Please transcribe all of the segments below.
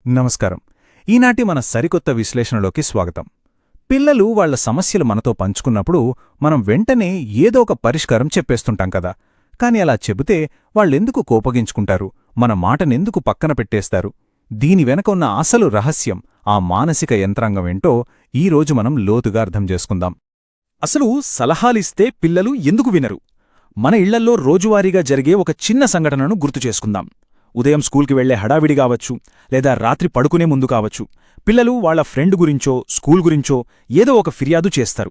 నమస్కారం. ఈనాటి మన సరికొత్త విశ్లేషణలోకి స్వాగతం. పిల్లలు వాళ్ల సమస్యలు మనతో పంచుకున్నప్పుడు మనం వెంటనే ఏదో ఒక పరిష్కారం చెప్పేస్తుంటాం కదా. కాని అలా చెబితే వాళ్ళెందుకు కోపగించుకుంటారు, మన మాటనెందుకు పక్కన పెట్టేస్తారు? దీని వెనక ఉన్న అసలు రహస్యం, ఆ మానసిక యంత్రాంగమేంటో ఈరోజు మనం లోతుగా అర్థం చేసుకుందాం. అసలు సలహాలిస్తే పిల్లలు ఎందుకు వినరు? మన ఇళ్లల్లో రోజువారీగా జరిగే ఒక చిన్న సంఘటనను గుర్తుచేసుకుందాం. ఉదయం స్కూల్కి వెళ్లే హడావిడి కావచ్చు, లేదా రాత్రి పడుకునే ముందు కావచ్చు, పిల్లలు వాళ్ల ఫ్రెండ్ గురించో స్కూల్ గురించో ఏదో ఒక ఫిర్యాదు చేస్తారు.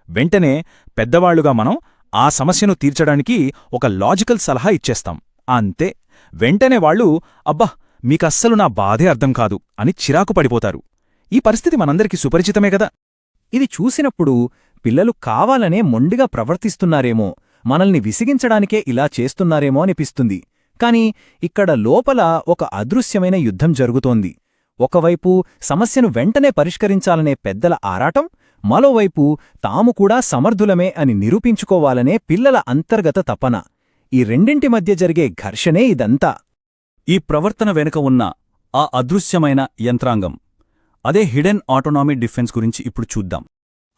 వెంటనే పెద్దవాళ్లుగా మనం ఆ సమస్యను తీర్చడానికి ఒక లాజికల్ సలహా ఇచ్చేస్తాం. అంతే, వెంటనే వాళ్ళు అబ్బా మీకస్సలు నా బాధే అర్థం కాదు అని చిరాకు పడిపోతారు. ఈ పరిస్థితి మనందరికీ సుపరిచితమే గదా. ఇది చూసినప్పుడు పిల్లలు కావాలనే మొండిగా ప్రవర్తిస్తున్నారేమో, మనల్ని విసిగించడానికే ఇలా చేస్తున్నారేమో అనిపిస్తుంది. కాని ఇక్కడ లోపల ఒక అదృశ్యమైన యుద్ధం జరుగుతోంది. ఒకవైపు సమస్యను వెంటనే పరిష్కరించాలనే పెద్దల ఆరాటం, మరోవైపు తాము కూడా సమర్థులమే అని నిరూపించుకోవాలనే పిల్లల అంతర్గత తపన. ఈ రెండింటి మధ్య జరిగే ఘర్షణే ఇదంతా. ఈ ప్రవర్తన వెనుక ఉన్న ఆ అదృశ్యమైన యంత్రాంగం, అదే హిడెన్ ఆటోనామీ డిఫెన్స్ గురించి ఇప్పుడు చూద్దాం.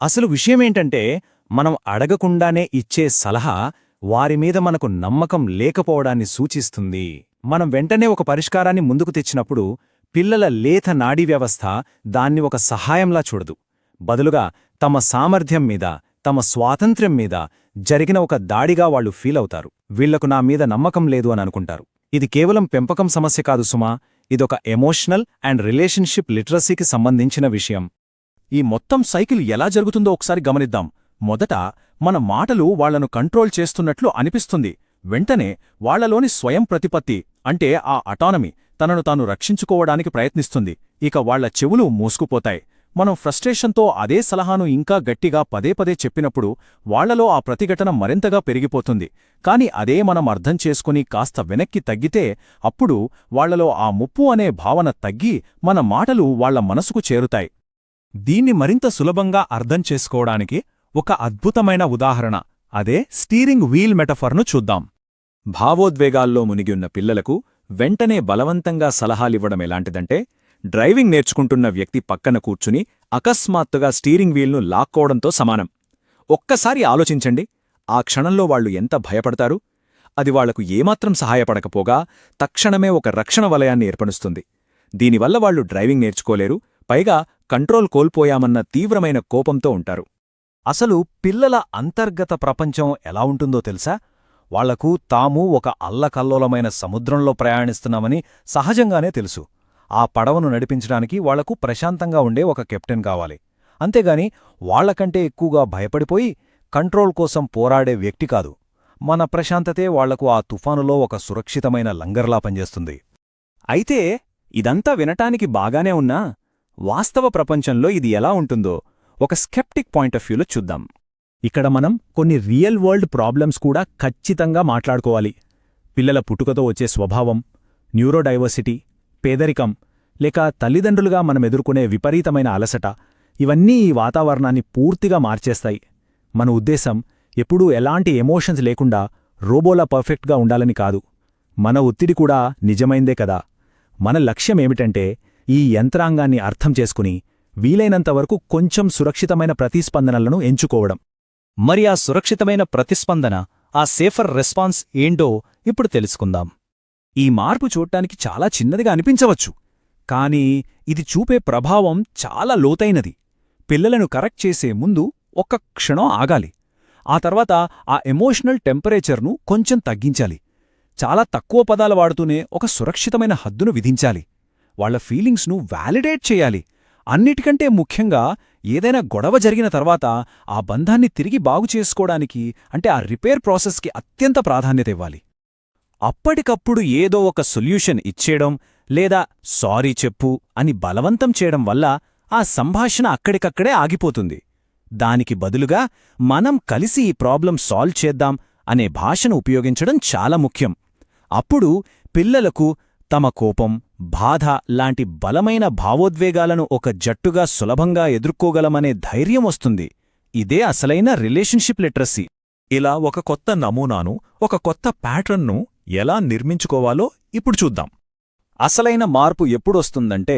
అసలు విషయమేంటంటే, మనం అడగకుండానే ఇచ్చే సలహా వారిమీద మనకు నమ్మకం లేకపోవడాన్ని సూచిస్తుంది. మనం వెంటనే ఒక పరిష్కారాన్ని ముందుకు తెచ్చినప్పుడు పిల్లల లేత నాడీ వ్యవస్థ దాన్ని ఒక సహాయంలా చూడదు. బదులుగా తమ సామర్థ్యం మీద, తమ స్వాతంత్ర్యం మీద జరిగిన ఒక దాడిగా వాళ్లు ఫీలవుతారు. వీళ్లకు నా మీద నమ్మకం లేదు అని అనుకుంటారు. ఇది కేవలం పెంపకం సమస్య కాదు సుమా, ఇదొక ఎమోషనల్ అండ్ రిలేషన్షిప్ లిటరసీకి సంబంధించిన విషయం. ఈ మొత్తం సైకిల్ ఎలా జరుగుతుందో ఒకసారి గమనిద్దాం. మొదట మన మాటలు వాళ్లను కంట్రోల్ చేస్తున్నట్లు అనిపిస్తుంది. వెంటనే వాళ్లలోని స్వయం ప్రతిపత్తి, అంటే ఆ అటానమీ, తనను తాను రక్షించుకోవడానికి ప్రయత్నిస్తుంది. ఇక వాళ్ల చెవులు మూసుకుపోతాయి. మనం ఫ్రస్ట్రేషన్తో అదే సలహాను ఇంకా గట్టిగా పదే పదే చెప్పినప్పుడు వాళ్లలో ఆ ప్రతిఘటన మరింతగా పెరిగిపోతుంది. కాని అదే మనం అర్థం చేసుకుని కాస్త వెనక్కి తగ్గితే అప్పుడు వాళ్లలో ఆ ముప్పు అనే భావన తగ్గి మన మాటలు వాళ్ల మనసుకు చేరుతాయి. దీన్ని మరింత సులభంగా అర్థం చేసుకోవడానికి ఒక అద్భుతమైన ఉదాహరణ, అదే స్టీరింగ్ వీల్ మెటఫర్ను చూద్దాం. భావోద్వేగాల్లో మునిగియున్న పిల్లలకు వెంటనే బలవంతంగా సలహాలివ్వడం ఎలాంటిదంటే, డ్రైవింగ్ నేర్చుకుంటున్న వ్యక్తి పక్కన కూర్చుని అకస్మాత్తుగా స్టీరింగ్ వీల్ను లాక్కోవడంతో సమానం. ఒక్కసారి ఆలోచించండి, ఆ క్షణంలో వాళ్లు ఎంత భయపడతారు. అది వాళ్లకు ఏమాత్రం సహాయపడకపోగా తక్షణమే ఒక రక్షణ వలయాన్ని ఏర్పరుస్తుంది. దీనివల్ల వాళ్లు డ్రైవింగ్ నేర్చుకోలేరు, పైగా కంట్రోల్ కోల్పోయామన్న తీవ్రమైన కోపంతో ఉంటారు. అసలు పిల్లల అంతర్గత ప్రపంచం ఎలా ఉంటుందో తెలుసా? వాళ్లకు తాము ఒక అల్లకల్లోలమైన సముద్రంలో ప్రయాణిస్తున్నామని సహజంగానే తెలుసు. ఆ పడవను నడిపించడానికి వాళ్లకు ప్రశాంతంగా ఉండే ఒక కెప్టెన్ కావాలి. అంతేగాని వాళ్లకంటే ఎక్కువగా భయపడిపోయి కంట్రోల్ కోసం పోరాడే వ్యక్తి కాదు. మన ప్రశాంతతే వాళ్లకు ఆ తుఫానులో ఒక సురక్షితమైన లంగర్లా పనిచేస్తుంది. అయితే ఇదంతా వినటానికి బాగానే ఉన్నా, వాస్తవ ప్రపంచంలో ఇది ఎలా ఉంటుందో ఒక స్కెప్టిక్ పాయింట్ ఆఫ్ వ్యూలో చూద్దాం. ఇక్కడ మనం కొన్ని రియల్ వరల్డ్ ప్రాబ్లమ్స్ కూడా ఖచ్చితంగా మాట్లాడుకోవాలి. పిల్లల పుట్టుకతో వచ్చే స్వభావం, న్యూరోడైవర్సిటీ, పేదరికం, లేక తల్లిదండ్రులుగా మనం ఎదుర్కొనే విపరీతమైన అలసట, ఇవన్నీ ఈ వాతావరణాన్ని పూర్తిగా మార్చేస్తాయి. మన ఉద్దేశం ఎప్పుడూ ఎలాంటి ఎమోషన్స్ లేకుండా రోబోలా పర్ఫెక్ట్గా ఉండాలని కాదు. మన ఒత్తిడి కూడా నిజమైందే కదా. మన లక్ష్యమేమిటంటే ఈ యంత్రాంగాన్ని అర్థం చేసుకుని వీలైనంతవరకు కొంచెం సురక్షితమైన ప్రతిస్పందనలను ఎంచుకోవడం. మరి ఆ సురక్షితమైన ప్రతిస్పందన, ఆ సేఫర్ రెస్పాన్స్ ఏంటో ఇప్పుడు తెలుసుకుందాం. ఈ మార్పు చూడటానికి చాలా చిన్నదిగా అనిపించవచ్చు, కానీ ఇది చూపే ప్రభావం చాలా లోతైనది. పిల్లలను కరెక్ట్ చేసే ముందు ఒక్క క్షణం ఆగాలి. ఆ తర్వాత ఆ ఎమోషనల్ టెంపరేచర్ను కొంచెం తగ్గించాలి. చాలా తక్కువ పదాలు వాడుతూనే ఒక సురక్షితమైన హద్దును విధించాలి. వాళ్ల ఫీలింగ్స్ను వ్యాలిడేట్ చేయాలి. అన్నిటికంటే ముఖ్యంగా ఏదైనా గొడవ జరిగిన తర్వాత ఆ బంధాన్ని తిరిగి బాగుచేసుకోవడానికి, అంటే ఆ రిపేర్ ప్రాసెస్కి అత్యంత ప్రాధాన్యత ఇవ్వాలి. అప్పటికప్పుడు ఏదో ఒక సొల్యూషన్ ఇచ్చేయడం లేదా సారీ చెప్పు అని బలవంతం చేయడం వల్ల ఆ సంభాషణ అక్కడికక్కడే ఆగిపోతుంది. దానికి బదులుగా మనం కలిసి ఈ ప్రాబ్లం సాల్వ్ చేద్దాం అనే భాషను ఉపయోగించడం చాలా ముఖ్యం. అప్పుడు పిల్లలకు తమ కోపం, బాధ లాంటి బలమైన భావోద్వేగాలను ఒక జట్టుగా సులభంగా ఎదుర్కోగలమనే ధైర్యం వస్తుంది. ఇదే అసలైన రిలేషన్షిప్ లిటరసీ. ఇలా ఒక కొత్త నమూనాను, ఒక కొత్త ప్యాటర్న్ను ఎలా నిర్మించుకోవాలో ఇప్పుడు చూద్దాం. అసలైన మార్పు ఎప్పుడొస్తుందంటే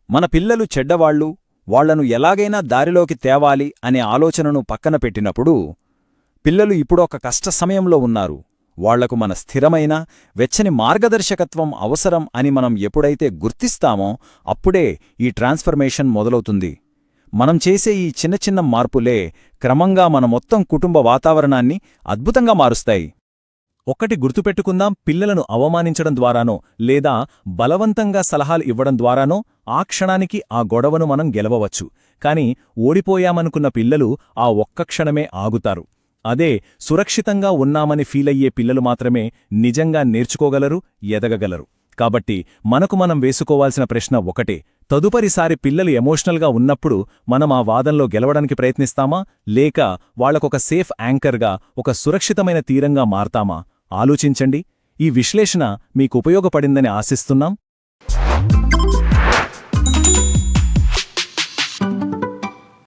మన పిల్లలు చెడ్డవాళ్ళు, వాళ్లను ఎలాగైనా దారిలోకి తేవాలి అనే ఆలోచనను పక్కన పెట్టినప్పుడు, పిల్లలు ఇప్పుడొక కష్ట సమయంలో ఉన్నారు, వాళ్లకు మన స్థిరమైన, వెచ్చని మార్గదర్శకత్వం అవసరం అని మనం ఎప్పుడైతే గుర్తిస్తామో అప్పుడే ఈ ట్రాన్స్ఫర్మేషన్ మొదలవుతుంది. మనం చేసే ఈ చిన్న చిన్న మార్పులే క్రమంగా మన మొత్తం కుటుంబ వాతావరణాన్ని అద్భుతంగా మారుస్తాయి. ఒక్కటి గుర్తుపెట్టుకుందాం, పిల్లలను అవమానించడం ద్వారానో లేదా బలవంతంగా సలహాలు ఇవ్వడం ద్వారానో ఆ క్షణానికి ఆ గొడవను మనం గెలవవచ్చు. కాని ఓడిపోయామనుకున్న పిల్లలు ఆ ఒక్క క్షణమే ఆగుతారు. అదే సురక్షితంగా ఉన్నామని ఫీలయ్యే పిల్లలు మాత్రమే నిజంగా నేర్చుకోగలరు, ఎదగగలరు. కాబట్టి మనకు మనం వేసుకోవాల్సిన ప్రశ్న ఒకటే: తదుపరిసారి పిల్లలు ఎమోషనల్గా ఉన్నప్పుడు మనం ఆ వాదంలో గెలవడానికి ప్రయత్నిస్తామా, లేక వాళ్లకొక సేఫ్ యాంకర్గా, ఒక సురక్షితమైన తీరంగా మారతామా? ఆలోచించండి. ఈ విశ్లేషణ మీకు ఉపయోగపడిందని ఆశిస్తున్నాం.